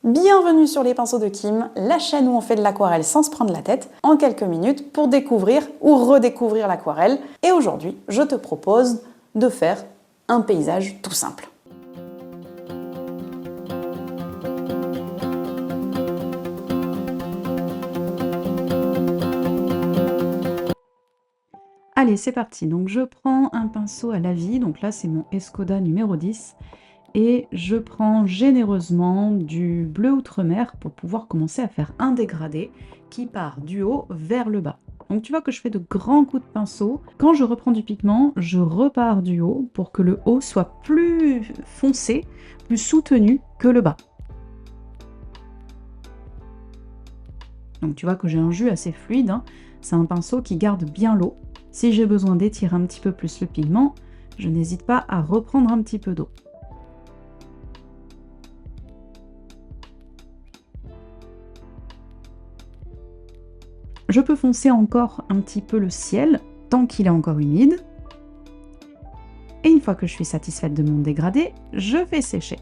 Bienvenue sur les pinceaux de Kim, la chaîne où on fait de l'aquarelle sans se prendre la tête, en quelques minutes pour découvrir ou redécouvrir l'aquarelle. Et aujourd'hui, je te propose de faire un paysage tout simple. Allez, c'est parti. Donc je prends un pinceau à la vie, donc là c'est mon Escoda numéro 10. Et je prends généreusement du bleu outre-mer pour pouvoir commencer à faire un dégradé qui part du haut vers le bas. Donc tu vois que je fais de grands coups de pinceau. Quand je reprends du pigment, je repars du haut pour que le haut soit plus foncé, plus soutenu que le bas. Donc tu vois que j'ai un jus assez fluide, hein. C'est un pinceau qui garde bien l'eau. Si j'ai besoin d'étirer un petit peu plus le pigment, je n'hésite pas à reprendre un petit peu d'eau. Je peux foncer encore un petit peu le ciel, tant qu'il est encore humide. Et une fois que je suis satisfaite de mon dégradé, je vais sécher.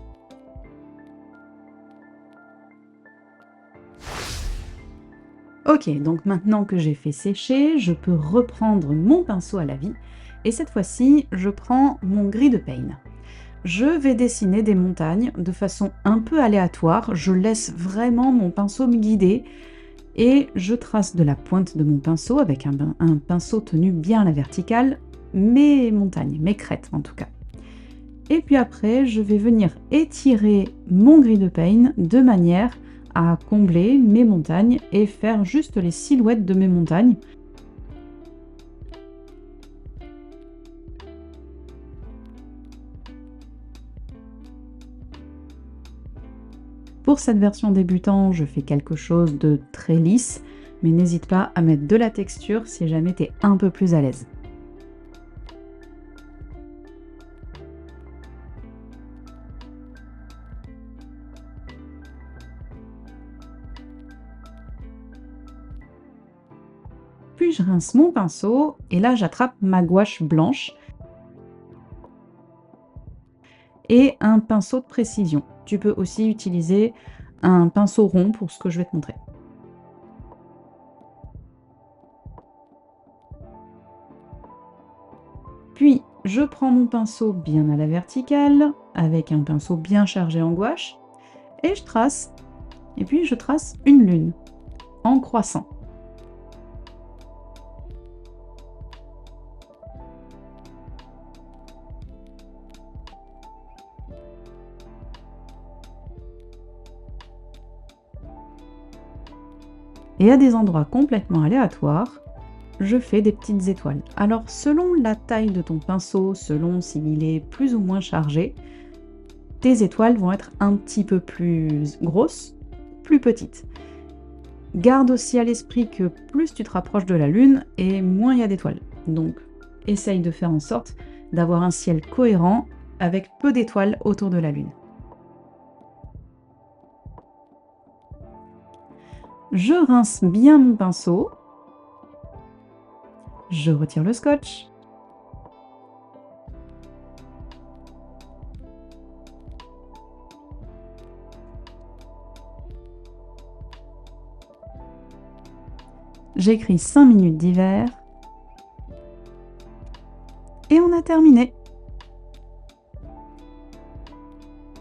Ok, donc maintenant que j'ai fait sécher, je peux reprendre mon pinceau à la vie. Et cette fois-ci, je prends mon gris de Paint. Je vais dessiner des montagnes de façon un peu aléatoire. Je laisse vraiment mon pinceau me guider. Et je trace de la pointe de mon pinceau avec un pinceau tenu bien à la verticale, mes montagnes, mes crêtes en tout cas. Et puis après, je vais venir étirer mon gris de Paint de manière à combler mes montagnes et faire juste les silhouettes de mes montagnes. Pour cette version débutant, je fais quelque chose de très lisse, mais n'hésite pas à mettre de la texture si jamais tu es un peu plus à l'aise. Puis je rince mon pinceau et là j'attrape ma gouache blanche et un pinceau de précision. Tu peux aussi utiliser un pinceau rond pour ce que je vais te montrer. Puis je prends mon pinceau bien à la verticale, avec un pinceau bien chargé en gouache, et je trace, et puis je trace une lune, en croissant. Et à des endroits complètement aléatoires, je fais des petites étoiles. Alors selon la taille de ton pinceau, selon s'il est plus ou moins chargé, tes étoiles vont être un petit peu plus grosses, plus petites. Garde aussi à l'esprit que plus tu te rapproches de la lune et moins il y a d'étoiles. Donc essaye de faire en sorte d'avoir un ciel cohérent avec peu d'étoiles autour de la lune. Je rince bien mon pinceau. Je retire le scotch. J'écris 5 minutes d'hiver. Et on a terminé.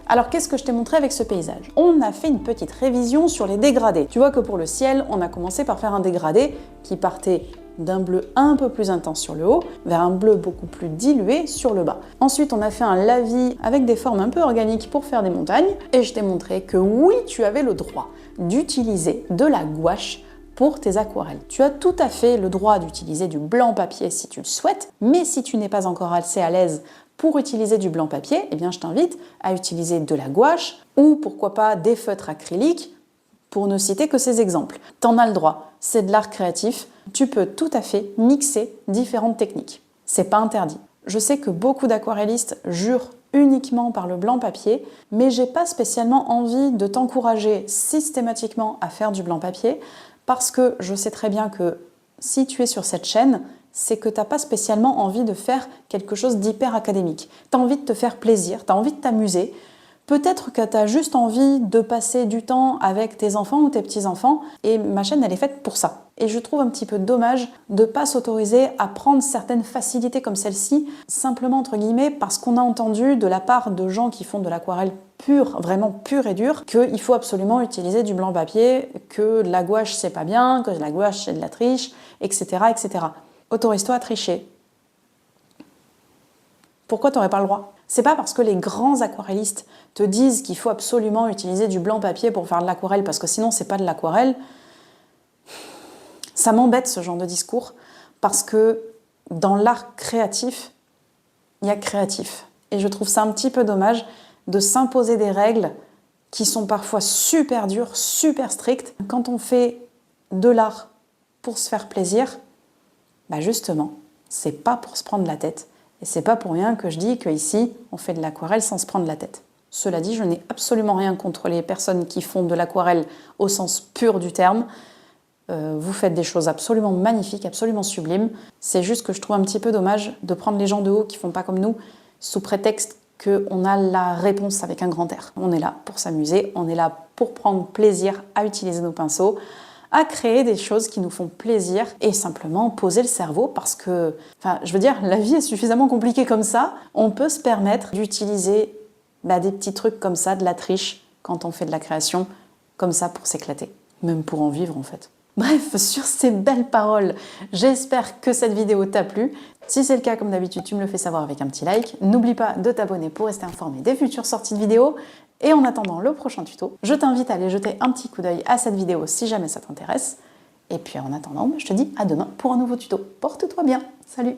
Alors qu'est-ce que je t'ai montré avec ce paysage? On a fait une petite révision sur les dégradés. Tu vois que pour le ciel, on a commencé par faire un dégradé qui partait d'un bleu un peu plus intense sur le haut vers un bleu beaucoup plus dilué sur le bas. Ensuite, on a fait un lavis avec des formes un peu organiques pour faire des montagnes et je t'ai montré que oui, tu avais le droit d'utiliser de la gouache pour tes aquarelles. Tu as tout à fait le droit d'utiliser du blanc papier si tu le souhaites, mais si tu n'es pas encore assez à l'aise pour utiliser du blanc papier, eh bien je t'invite à utiliser de la gouache ou pourquoi pas des feutres acryliques pour ne citer que ces exemples. T'en as le droit, c'est de l'art créatif, tu peux tout à fait mixer différentes techniques. C'est pas interdit. Je sais que beaucoup d'aquarellistes jurent uniquement par le blanc papier, mais j'ai pas spécialement envie de t'encourager systématiquement à faire du blanc papier parce que je sais très bien que si tu es sur cette chaîne, c'est que tu n'as pas spécialement envie de faire quelque chose d'hyper académique. Tu as envie de te faire plaisir, tu as envie de t'amuser, Peut-être que tu as juste envie de passer du temps avec tes enfants ou tes petits-enfants, et ma chaîne, elle est faite pour ça. Et je trouve un petit peu dommage de ne pas s'autoriser à prendre certaines facilités comme celle-ci, simplement entre guillemets, parce qu'on a entendu de la part de gens qui font de l'aquarelle pure, vraiment pure et dure, qu'il faut absolument utiliser du blanc papier, que la gouache c'est pas bien, que la gouache c'est de la triche, etc. etc. Autorise-toi à tricher. Pourquoi tu n'aurais pas le droit? C'est pas parce que les grands aquarellistes te disent qu'il faut absolument utiliser du blanc papier pour faire de l'aquarelle, parce que sinon c'est pas de l'aquarelle. Ça m'embête ce genre de discours, parce que dans l'art créatif, il y a créatif. Et je trouve ça un petit peu dommage de s'imposer des règles qui sont parfois super dures, super strictes. Quand on fait de l'art pour se faire plaisir, bah justement, c'est pas pour se prendre la tête. Et c'est pas pour rien que je dis qu'ici, on fait de l'aquarelle sans se prendre la tête. Cela dit, je n'ai absolument rien contre les personnes qui font de l'aquarelle au sens pur du terme. Vous faites des choses absolument magnifiques, absolument sublimes. C'est juste que je trouve un petit peu dommage de prendre les gens de haut qui font pas comme nous, sous prétexte qu'on a la réponse avec un grand R. On est là pour s'amuser, on est là pour prendre plaisir à utiliser nos pinceaux, à créer des choses qui nous font plaisir et simplement poser le cerveau parce que, enfin, je veux dire, la vie est suffisamment compliquée comme ça. On peut se permettre d'utiliser des petits trucs comme ça, de la triche, quand on fait de la création, comme ça pour s'éclater. Même pour en vivre en fait. Bref, sur ces belles paroles, j'espère que cette vidéo t'a plu. Si c'est le cas, comme d'habitude, tu me le fais savoir avec un petit like. N'oublie pas de t'abonner pour rester informé des futures sorties de vidéos. Et en attendant le prochain tuto, je t'invite à aller jeter un petit coup d'œil à cette vidéo si jamais ça t'intéresse. Et puis en attendant, je te dis à demain pour un nouveau tuto. Porte-toi bien. Salut!